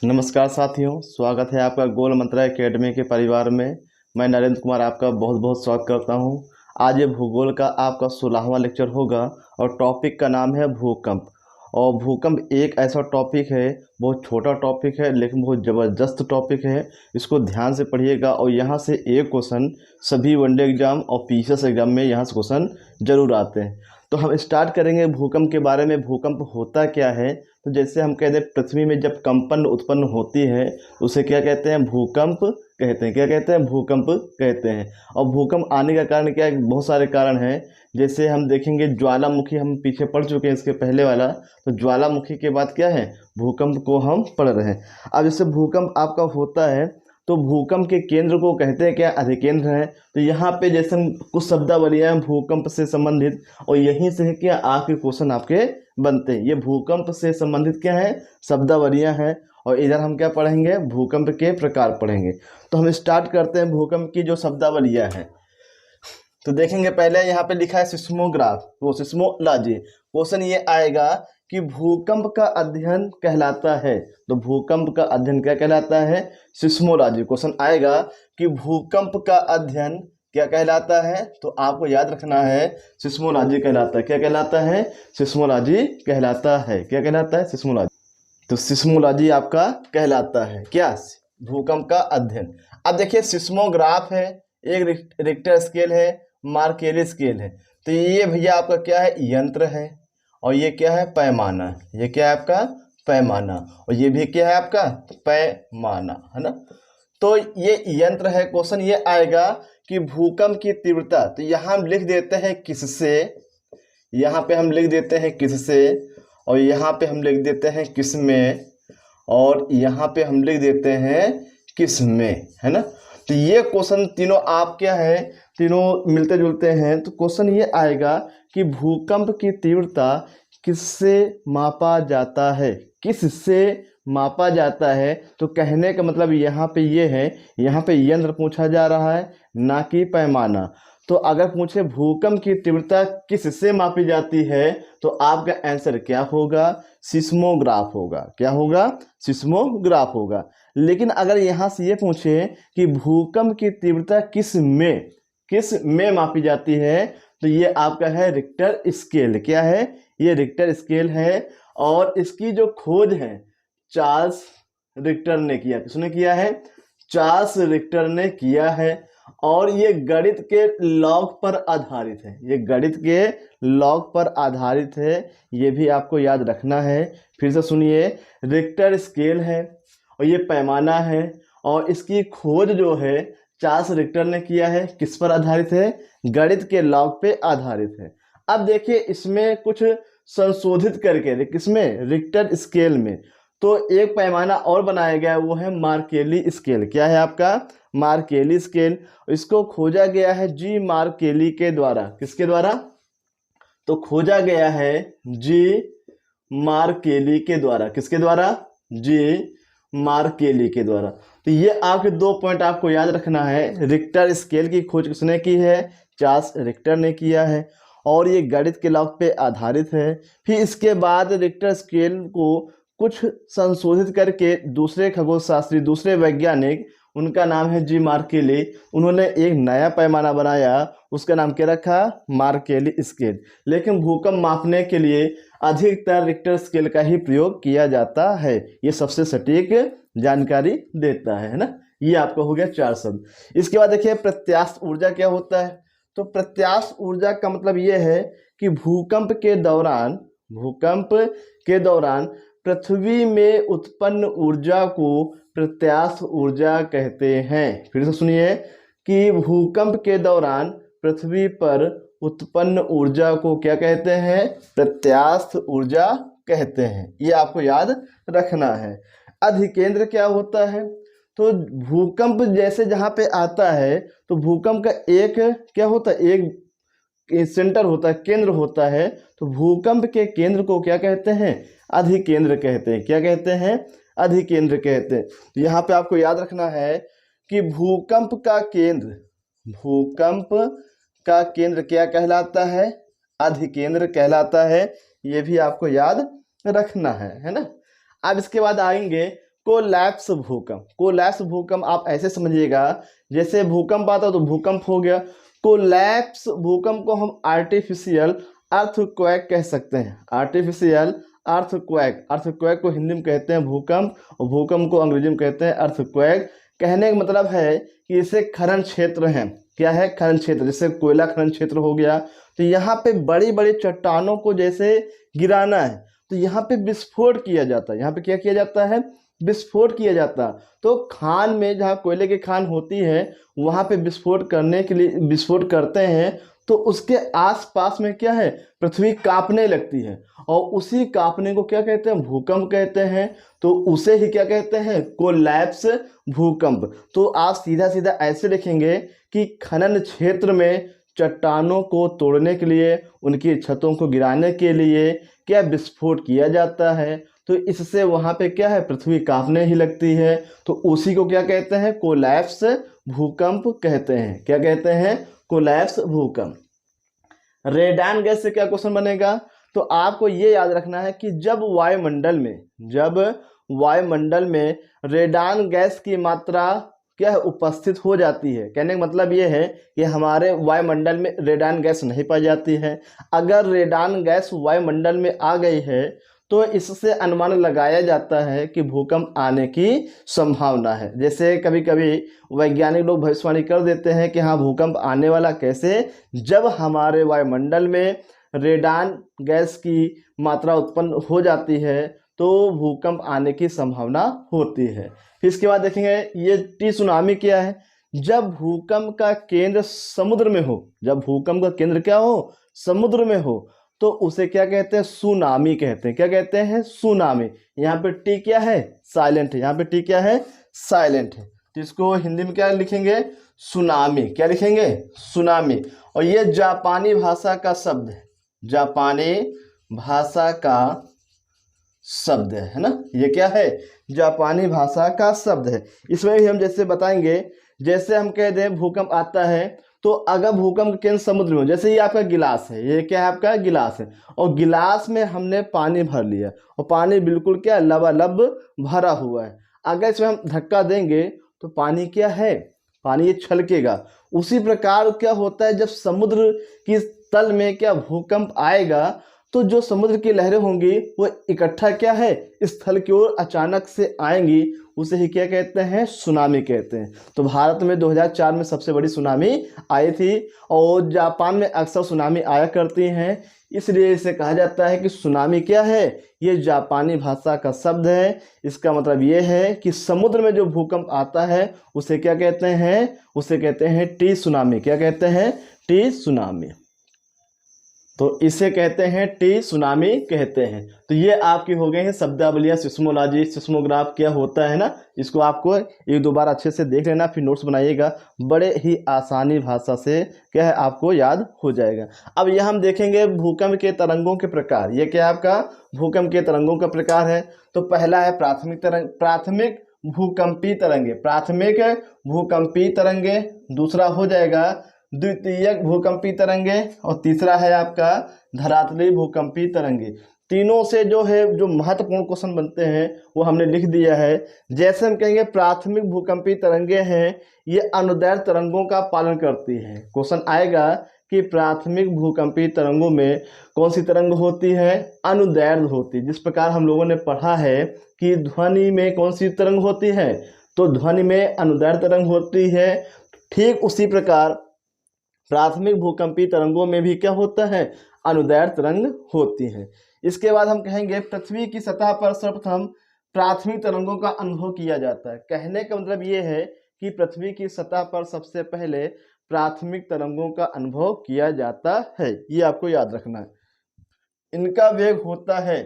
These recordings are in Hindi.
नमस्कार साथियों, स्वागत है आपका गोल मंत्रा एकेडमी के परिवार में। मैं नरेंद्र कुमार आपका बहुत बहुत स्वागत करता हूं। आज ये भूगोल का आपका 16वां लेक्चर होगा और टॉपिक का नाम है भूकंप। और भूकंप एक ऐसा टॉपिक है, बहुत छोटा टॉपिक है लेकिन बहुत ज़बरदस्त टॉपिक है। इसको ध्यान से पढ़िएगा और यहाँ से एक क्वेश्चन सभी वनडे एग्जाम और पीसीएस एग्जाम में यहाँ से क्वेश्चन जरूर आते हैं। तो हम स्टार्ट करेंगे भूकंप के बारे में। भूकंप होता क्या है? तो जैसे हम कहते हैं पृथ्वी में जब कंपन उत्पन्न होती है उसे क्या कहते हैं? भूकंप कहते हैं। क्या कहते हैं? भूकंप कहते हैं। और भूकंप आने का कारण क्या है? बहुत सारे कारण हैं। जैसे हम देखेंगे ज्वालामुखी, हम पीछे पढ़ चुके हैं इसके पहले वाला। तो ज्वालामुखी के बाद क्या है? भूकंप को हम पढ़ रहे हैं। अब जैसे भूकंप आपका होता है तो भूकंप के केंद्र को कहते हैं क्या? अधिकेंद्र है। तो यहाँ पे जैसे हम कुछ शब्दावलियाँ हैं भूकंप से संबंधित, और यहीं से है क्या आपके क्वेश्चन आपके बनते हैं। ये भूकंप से संबंधित क्या है? शब्दावलियाँ हैं। और इधर हम क्या पढ़ेंगे? भूकंप के प्रकार पढ़ेंगे। तो हम स्टार्ट करते हैं भूकंप की जो शब्दावलियाँ हैं। तो देखेंगे पहले यहाँ पे लिखा है सिस्मोग्राफ, वो सिस्मोलॉजी। क्वेश्चन ये आएगा कि भूकंप का अध्ययन कहलाता है। तो भूकंप का अध्ययन क्या कहलाता है? सिस्मोलॉजी। क्वेश्चन आएगा कि भूकंप का अध्ययन क्या कहलाता है? तो आपको याद रखना है सिस्मोलॉजी कहलाता है। क्या कहलाता है? सिस्मोलॉजी कहलाता है। क्या कहलाता है? सिस्मोलॉजी। तो सिस्मोलॉजी आपका कहलाता है क्या? भूकंप का अध्ययन। अब देखिए सिस्मोग्राफ है, एक रिक्टर स्केल है, मार्केली स्केल है। तो ये भैया आपका क्या है? यंत्र है। और ये क्या है? पैमाना। ये क्या है आपका? पैमाना। और ये भी क्या है आपका? पैमाना, है ना। तो ये यंत्र है। क्वेश्चन ये आएगा कि भूकंप की तीव्रता, तो यहाँ हम लिख देते हैं किससे, यहाँ पे हम लिख देते हैं किससे, और यहाँ पे हम लिख देते हैं किसमें, और यहाँ पे हम लिख देते हैं किसमें, है ना। तो ये क्वेश्चन तीनों आप क्या है? तीनों मिलते जुलते हैं। तो क्वेश्चन ये आएगा कि भूकंप की तीव्रता किससे मापा जाता है? किससे मापा जाता है? तो कहने का मतलब यहाँ पे ये है, यहाँ पे यंत्र पूछा जा रहा है ना कि पैमाना। तो अगर पूछे भूकंप की तीव्रता किससे मापी जाती है तो आपका आंसर क्या होगा? सिस्मोग्राफ होगा। क्या होगा? सिस्मोग्राफ होगा। लेकिन अगर यहाँ से ये पूछे कि भूकंप की तीव्रता किस में मापी जाती है तो ये आपका है रिक्टर स्केल। क्या है? ये रिक्टर स्केल है। और इसकी जो खोज है चार्ल्स रिक्टर ने किया। किसने किया है? चार्ल्स रिक्टर ने किया है। और ये गणित के लॉग पर आधारित है। ये गणित के लॉग पर आधारित है, ये भी आपको याद रखना है। फिर से सुनिए, रिक्टर स्केल है और ये पैमाना है, और इसकी खोज जो है चार्ल्स रिक्टर ने किया है। किस पर आधारित है? गणित के लॉग पे आधारित है। अब देखिए इसमें कुछ संशोधित करके, किसमें? रिक्टर स्केल में। तो एक पैमाना और बनाया गया है, वो है मार्केली स्केल। क्या है आपका? मार्केली स्केल। इसको खोजा गया है जी मार्केली के द्वारा। किसके द्वारा? तो खोजा गया है जी मार्केली के द्वारा। किसके द्वारा? जी मार्केली के द्वारा। तो ये आपके 2 पॉइंट आपको याद रखना है। रिक्टर स्केल की खोज किसने की है? चार्ल्स रिक्टर ने किया है। और ये गणित के लॉग पे आधारित है। फिर इसके बाद रिक्टर स्केल को कुछ संशोधित करके दूसरे खगोलशास्त्री, दूसरे वैज्ञानिक, उनका नाम है जी मार्केली, उन्होंने एक नया पैमाना बनाया, उसका नाम क्या रखा? मार्केली स्केल। लेकिन भूकंप मापने के लिए अधिकतर रिक्टर स्केल का ही प्रयोग किया जाता है। ये सबसे सटीक जानकारी देता है ना। ये आपका हो गया 4 शब्द। इसके बाद देखिए प्रत्यास्थ ऊर्जा क्या होता है। तो प्रत्यास्थ ऊर्जा का मतलब ये है कि भूकंप के दौरान पृथ्वी में उत्पन्न ऊर्जा को प्रत्यास्थ ऊर्जा कहते हैं। फिर से सुनिए कि भूकंप के दौरान पृथ्वी पर उत्पन्न ऊर्जा को क्या कहते हैं? प्रत्यास्थ ऊर्जा कहते हैं। ये आपको याद रखना है। अधिकेंद्र क्या होता है? तो भूकंप जैसे जहाँ पे आता है तो भूकंप का एक क्या होता है? एक सेंटर होता है, केंद्र होता है। तो भूकंप के केंद्र को क्या कहते हैं? अधिकेंद्र कहते हैं। क्या कहते हैं? अधिकेंद्र कहते हैं। तो यहाँ पे आपको याद रखना है कि भूकंप का केंद्र क्या कहलाता है? अधिकेंद्र कहलाता है। ये भी आपको याद रखना है ना। अब इसके बाद आएंगे कोलैप्स भूकंप। कोलैप्स भूकंप आप ऐसे समझिएगा, जैसे भूकंप आता तो भूकंप हो गया, कोलैप्स भूकंप को हम आर्टिफिशियल अर्थक्वेक कह सकते हैं। आर्टिफिशियल अर्थक्वेक, अर्थक्वेक को हिंदी में कहते हैं भूकंप, और भूकंप को अंग्रेजी में कहते हैं अर्थक्वेक। कहने का मतलब है कि इसे खनन क्षेत्र है, क्या है, खनन क्षेत्र, जैसे कोयला खनन क्षेत्र हो गया, तो यहाँ पे बड़ी बड़ी चट्टानों को जैसे गिराना है तो यहाँ पे विस्फोट किया जाता है। यहाँ पे क्या किया जाता है, विस्फोट किया जाता है। तो खान में, जहाँ कोयले की खान होती है, वहाँ पे विस्फोट करने के लिए विस्फोट करते हैं, तो उसके आसपास में क्या है, पृथ्वी कांपने लगती है, और उसी कांपने को क्या कहते हैं, भूकंप कहते हैं। तो उसे ही क्या कहते हैं, कोलैप्स भूकंप। तो आप सीधा सीधा ऐसे लिखेंगे कि खनन क्षेत्र में चट्टानों को तोड़ने के लिए, उनकी छतों को गिराने के लिए क्या विस्फोट किया जाता है, तो इससे वहाँ पे क्या है, पृथ्वी कांपने ही लगती है। तो उसी को क्या कहते हैं, कोलैप्स भूकंप कहते हैं। क्या कहते हैं, कोलैप्स भूकंप। रेडान गैस से क्या क्वेश्चन बनेगा, तो आपको ये याद रखना है कि जब वायुमंडल में रेडान गैस की मात्रा क्या है, उपस्थित हो जाती है। कहने का मतलब ये है कि हमारे वायुमंडल में रेडान गैस नहीं पाई जाती है। अगर रेडान गैस वायुमंडल में आ गई है तो इससे अनुमान लगाया जाता है कि भूकंप आने की संभावना है। जैसे कभी कभी वैज्ञानिक लोग भविष्यवाणी कर देते हैं कि हाँ भूकंप आने वाला, कैसे, जब हमारे वायुमंडल में रेडान गैस की मात्रा उत्पन्न हो जाती है तो भूकंप आने की संभावना होती है। फिर इसके बाद देखेंगे ये टी सुनामी क्या है, जब भूकंप का केंद्र समुद्र में हो, जब भूकंप का केंद्र क्या हो, समुद्र में हो, तो उसे क्या कहते हैं, सुनामी कहते हैं। क्या कहते हैं, सुनामी। यहाँ पे टी क्या है, साइलेंट है, यहाँ पे टी क्या है, साइलेंट है। तो इसको हिंदी में क्या लिखेंगे, सुनामी। क्या लिखेंगे, सुनामी। और ये जापानी भाषा का शब्द है, जापानी भाषा का शब्द है ना, ये क्या है, जापानी भाषा का शब्द है। इसमें भी हम जैसे बताएंगे, जैसे हम कह दें भूकंप आता है, तो अगर भूकंप केंद्र समुद्र में हो, जैसे ये आपका गिलास है, ये क्या है, आपका गिलास है, और गिलास में हमने पानी भर लिया, और पानी बिल्कुल क्या लबालब भरा हुआ है। अगर इसमें हम धक्का देंगे तो पानी क्या है, पानी ये छलकेगा। उसी प्रकार क्या होता है, जब समुद्र की तल में क्या भूकंप आएगा, तो जो समुद्र की लहरें होंगी वो इकट्ठा क्या है, स्थल की ओर अचानक से आएंगी, उसे ही क्या कहते हैं, सुनामी कहते हैं। तो भारत में 2004 में सबसे बड़ी सुनामी आई थी, और जापान में अक्सर सुनामी आया करती हैं, इसलिए इसे कहा जाता है कि सुनामी क्या है, ये जापानी भाषा का शब्द है। इसका मतलब ये है कि समुद्र में जो भूकंप आता है उसे क्या कहते हैं, उसे कहते हैं टी सुनामी। क्या कहते हैं, टी सुनामी। तो इसे कहते हैं टी सुनामी कहते हैं। तो ये आपकी हो गई है शब्दावलियाँ, सिस्मोलॉजी, सिस्मोग्राफ क्या होता है ना, इसको आपको एक दो बार अच्छे से देख लेना, फिर नोट्स बनाइएगा, बड़े ही आसानी भाषा से क्या है आपको याद हो जाएगा। अब यह हम देखेंगे भूकंप के तरंगों के प्रकार। ये क्या है आपका भूकंप के तरंगों का प्रकार है। तो पहला है प्राथमिक तरंग, प्राथमिक भूकंपी तरंगे, प्राथमिक भूकंपी तरंगे। दूसरा हो जाएगा द्वितीयक भूकंपी तरंगे, और तीसरा है आपका धरातली भूकंपी तरंगे। तीनों से जो है जो महत्वपूर्ण क्वेश्चन बनते हैं वो हमने लिख दिया है। जैसे हम कहेंगे प्राथमिक भूकंपी तरंगे हैं, ये अनुदैर्ध्य तरंगों का पालन करती हैं। क्वेश्चन आएगा कि प्राथमिक भूकंपी तरंगों में कौन सी तरंग होती है, अनुदैर्ध्य होती है। जिस प्रकार हम लोगों ने पढ़ा है कि ध्वनि में कौन सी तरंग होती है, तो ध्वनि में अनुदैर्ध्य तरंग होती है। ठीक उसी प्रकार प्राथमिक भूकंपी तरंगों में भी क्या होता है, अनुदैर्ध्य तरंग होती है। इसके बाद हम कहेंगे पृथ्वी की सतह पर सर्वप्रथम प्राथमिक तरंगों का अनुभव किया जाता है। कहने का मतलब ये है कि पृथ्वी की सतह पर सबसे पहले प्राथमिक तरंगों का अनुभव किया जाता है, ये आपको याद रखना है। इनका वेग होता है,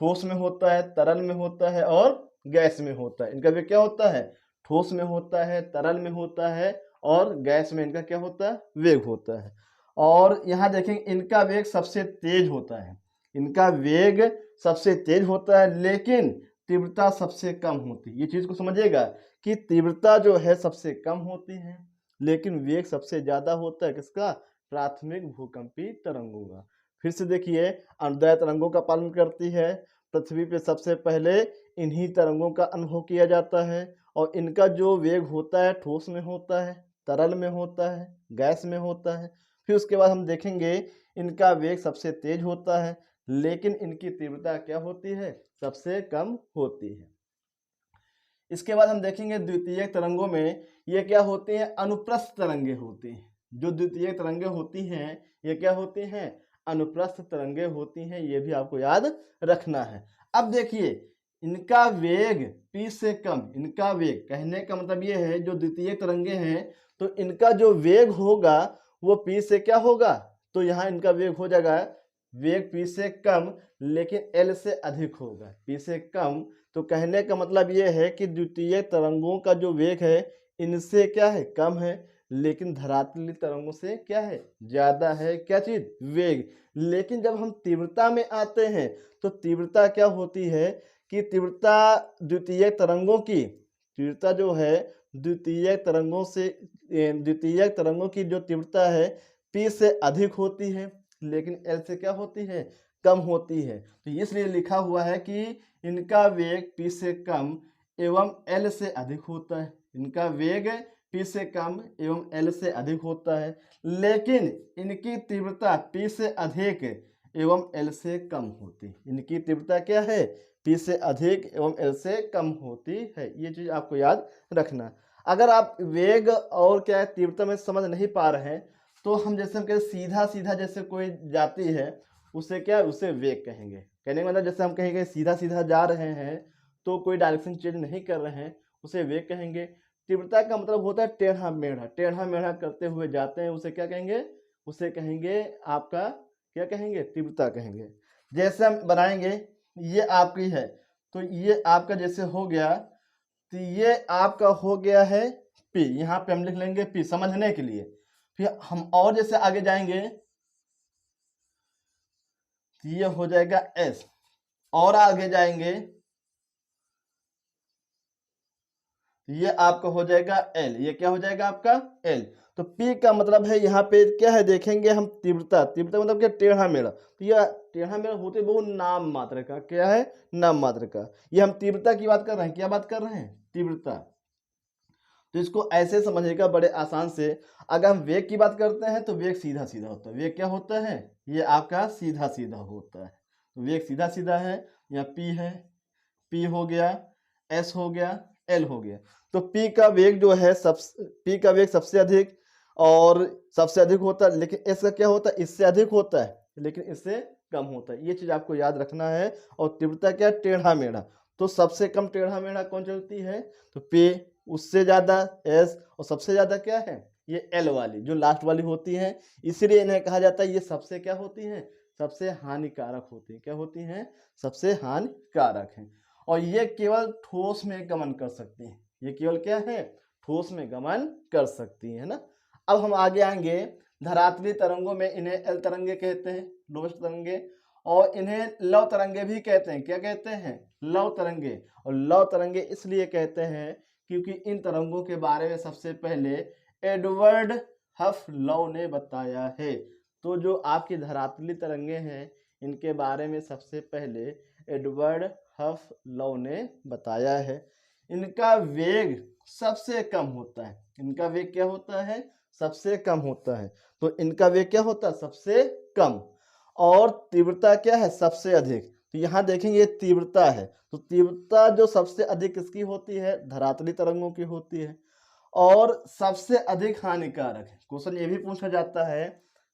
ठोस में होता है, तरल में होता है और गैस में होता है। इनका वेग क्या होता है, ठोस में होता है, तरल में होता है और गैस में इनका क्या होता है, वेग होता है। और यहाँ देखेंगे इनका वेग सबसे तेज होता है, इनका वेग सबसे तेज होता है, लेकिन तीव्रता सबसे कम होती है। ये चीज़ को समझिएगा कि तीव्रता जो है सबसे कम होती है, लेकिन वेग सबसे ज़्यादा होता है किसका, प्राथमिक भूकंपी तरंगों का। फिर से देखिए अनुदैर्ध्य तरंगों का पालन करती है। पृथ्वी पे सबसे पहले इन्हीं तरंगों का अनुभव किया जाता है और इनका जो वेग होता है ठोस में होता है, तरल में होता है, गैस में होता है। फिर उसके बाद हम देखेंगे इनका वेग सबसे तेज होता है, लेकिन इनकी तीव्रता क्या होती है, सबसे कम होती है। इसके बाद हम देखेंगे द्वितीयक तरंगों में ये क्या होती हैं, अनुप्रस्थ तरंगे होती हैं। जो द्वितीयक तरंगे होती हैं ये क्या होती हैं, अनुप्रस्थ तरंगे होती हैं। ये भी आपको याद रखना है। अब देखिए इनका वेग p से कम, इनका वेग कहने का मतलब ये है जो द्वितीयक तरंगे हैं तो इनका जो वेग होगा वो p से क्या होगा, तो यहाँ इनका वेग हो जाएगा वेग p से कम लेकिन l से अधिक होगा। p से कम तो कहने का मतलब ये है कि द्वितीय तरंगों का जो वेग है इनसे क्या है, कम है, लेकिन धरातलीय तरंगों से क्या है, ज्यादा है। क्या चीज, वेग। लेकिन जब हम तीव्रता में आते हैं तो तीव्रता क्या होती है कि तीव्रता द्वितीय तरंगों की, तीव्रता जो है द्वितीय तरंगों से, द्वितीय तरंगों की जो तीव्रता है p से अधिक होती है लेकिन l से क्या होती है, कम होती है। तो इसलिए लिखा हुआ है कि इनका वेग p से कम एवं l से अधिक होता है। इनका वेग p से कम एवं l से अधिक होता है, लेकिन इनकी तीव्रता p से अधिक एवं l से कम होती है। इनकी तीव्रता क्या है, p से अधिक एवं l से कम होती है। ये चीज आपको याद रखना। अगर आप वेग और क्या है तीव्रता में समझ नहीं पा रहे हैं तो हम जैसे हम कहते सीधा सीधा जैसे कोई जाती है उसे क्या, उसे वेग कहेंगे। कहने का मतलब जैसे हम कहेंगे सीधा सीधा जा रहे हैं तो कोई डायरेक्शन चेंज नहीं कर रहे हैं, उसे वेग कहेंगे। तीव्रता का मतलब होता है टेढ़ा मेढ़ा, टेढ़ा मेढ़ा करते हुए जाते हैं उसे क्या कहेंगे, उसे कहेंगे आपका क्या कहेंगे, तीव्रता कहेंगे। जैसे हम बनाएंगे ये आपकी है तो ये आपका जैसे हो गया तो ये आपका हो गया है P, यहाँ पे हम लिख लेंगे P समझने के लिए। फिर हम और जैसे आगे जाएंगे तो ये हो जाएगा S, और आगे जाएंगे ये आपका हो जाएगा L, ये क्या हो जाएगा आपका L। तो P का मतलब है यहाँ पे क्या है, देखेंगे हम तीव्रता, तीव्रता मतलब क्या, टेढ़ा मेढ़ा। तो यह टेढ़ा मेढ़ा होते वो नाम मात्र का, क्या है, नाम मात्र का। ये हम तीव्रता की बात कर रहे हैं, क्या बात कर रहे हैं, तीव्रता। तो इसको ऐसे समझिएगा बड़े आसान से। अगर हम वेग की बात करते हैं तो वेग सीधा सीधा होता है। वेग क्या होता है, ये आपका सीधा सीधा होता है। तो वेग सीधा सीधा है, यहाँ P है, P हो गया, S हो गया, L हो गया। तो P का वेग जो है P का वेग सबसे अधिक और सबसे अधिक होता है, लेकिन S का क्या होता है, इससे अधिक होता है लेकिन इससे कम होता है। ये चीज आपको याद रखना है। और तीव्रता क्या, टेढ़ा मेढ़ा। तो सबसे कम टेढ़ा मेढ़ा कौन चलती है, तो P, उससे ज्यादा S, और सबसे ज्यादा क्या है, ये L वाली जो लास्ट वाली होती है। इसीलिए इन्हें कहा जाता है ये सबसे क्या होती है, सबसे हानिकारक होती है। क्या होती हैं, सबसे हानिकारक हैं। और ये केवल ठोस में गमन कर सकती हैं। ये केवल क्या है, ठोस में गमन कर सकती है ना। अब हम आगे आएंगे धरातलीय तरंगों में इन्हें एल तरंगे कहते हैं, लोस्ट तरंगे, और इन्हें लव तरंगे भी कहते हैं। क्या कहते हैं, लव तरंगे। और लव तरंगे इसलिए कहते हैं क्योंकि इन तरंगों के बारे में सबसे पहले एडवर्ड हफ लव ने बताया है। तो जो आपकी धरातलीय तरंगे हैं इनके बारे में सबसे पहले एडवर्ड हफ लव ने बताया है। इनका वेग सबसे कम होता है। इनका वेग क्या होता है, सबसे कम होता है। तो इनका वेग क्या होता है, सबसे कम। और तीव्रता क्या है, सबसे अधिक। तो यहाँ देखेंगे ये तीव्रता है, तो तीव्रता जो सबसे अधिक किसकी होती है, धरातलीय तरंगों की होती है। और सबसे अधिक हानिकारक है। क्वेश्चन ये भी पूछा जाता है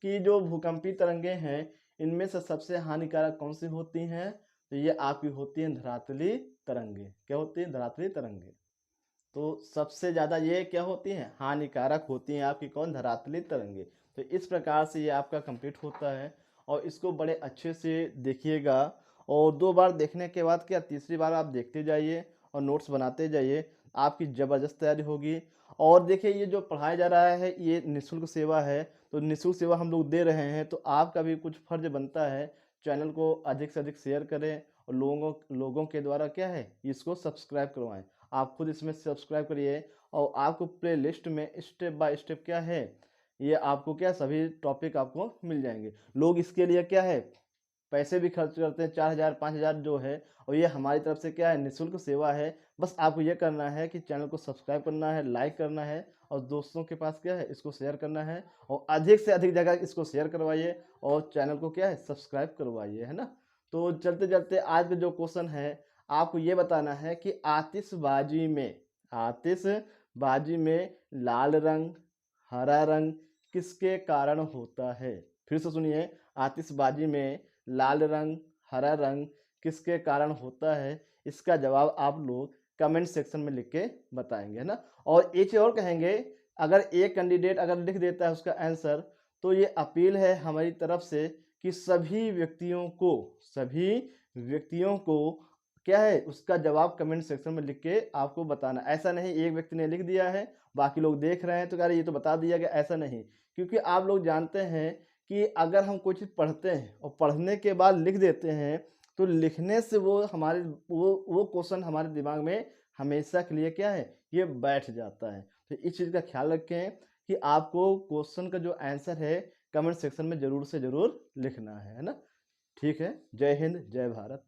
कि जो भूकंपीय तरंगे हैं इनमें से सबसे हानिकारक कौन सी होती हैं, तो ये आपकी होती हैं धरातलीय तरंगे। क्या होती हैं, धरातलीय तरंगे। तो सबसे ज्यादा ये क्या होती हैं, हानिकारक होती हैं आपकी कौन, धरातलीय तरंगे। तो इस प्रकार से ये आपका कंप्लीट होता है। और इसको बड़े अच्छे से देखिएगा। और 2 बार देखने के बाद क्या, तीसरी बार आप देखते जाइए और नोट्स बनाते जाइए, आपकी ज़बरदस्त तैयारी होगी। और देखिए ये जो पढ़ाया जा रहा है ये निःशुल्क सेवा है, तो निःशुल्क सेवा हम लोग दे रहे हैं, तो आपका भी कुछ फर्ज बनता है चैनल को अधिक से अधिक शेयर करें और लोगों के द्वारा क्या है इसको सब्सक्राइब करवाएं। आप खुद इसमें सब्सक्राइब करिए और आपको प्ले लिस्ट में स्टेप बाय स्टेप क्या है, ये आपको क्या सभी टॉपिक आपको मिल जाएंगे। लोग इसके लिए क्या है पैसे भी खर्च करते हैं 4,000 5,000 जो है, और ये हमारी तरफ से क्या है, निःशुल्क सेवा है। बस आपको ये करना है कि चैनल को सब्सक्राइब करना है, लाइक करना है और दोस्तों के पास क्या है, इसको शेयर करना है और अधिक से अधिक जगह इसको शेयर करवाइए और चैनल को क्या है, सब्सक्राइब करवाइए, है ना। तो चलते-चलते आज का जो क्वेश्चन है, आपको ये बताना है कि आतिशबाजी में लाल रंग, हरा रंग किसके कारण होता है? फिर से सुनिए, आतिशबाजी में लाल रंग, हरा रंग किसके कारण होता है? इसका जवाब आप लोग कमेंट सेक्शन में लिख के बताएँगे, है ना। और एक चीज़ और कहेंगे, अगर एक कैंडिडेट अगर लिख देता है उसका आंसर, तो ये अपील है हमारी तरफ से कि सभी व्यक्तियों को क्या है, उसका जवाब कमेंट सेक्शन में लिख के आपको बताना। ऐसा नहीं एक व्यक्ति ने लिख दिया है, बाकी लोग देख रहे हैं तो कह रहे ये तो बता दिया गया, ऐसा नहीं। क्योंकि आप लोग जानते हैं कि अगर हम कोई चीज़ पढ़ते हैं और पढ़ने के बाद लिख देते हैं, तो लिखने से वो क्वेश्चन हमारे दिमाग में हमेशा के लिए क्या है, ये बैठ जाता है। तो इस चीज़ का ख्याल रखें कि आपको क्वेश्चन का जो आंसर है, कमेंट सेक्शन में ज़रूर से ज़रूर लिखना है ना। ठीक है, जय हिंद, जय भारत।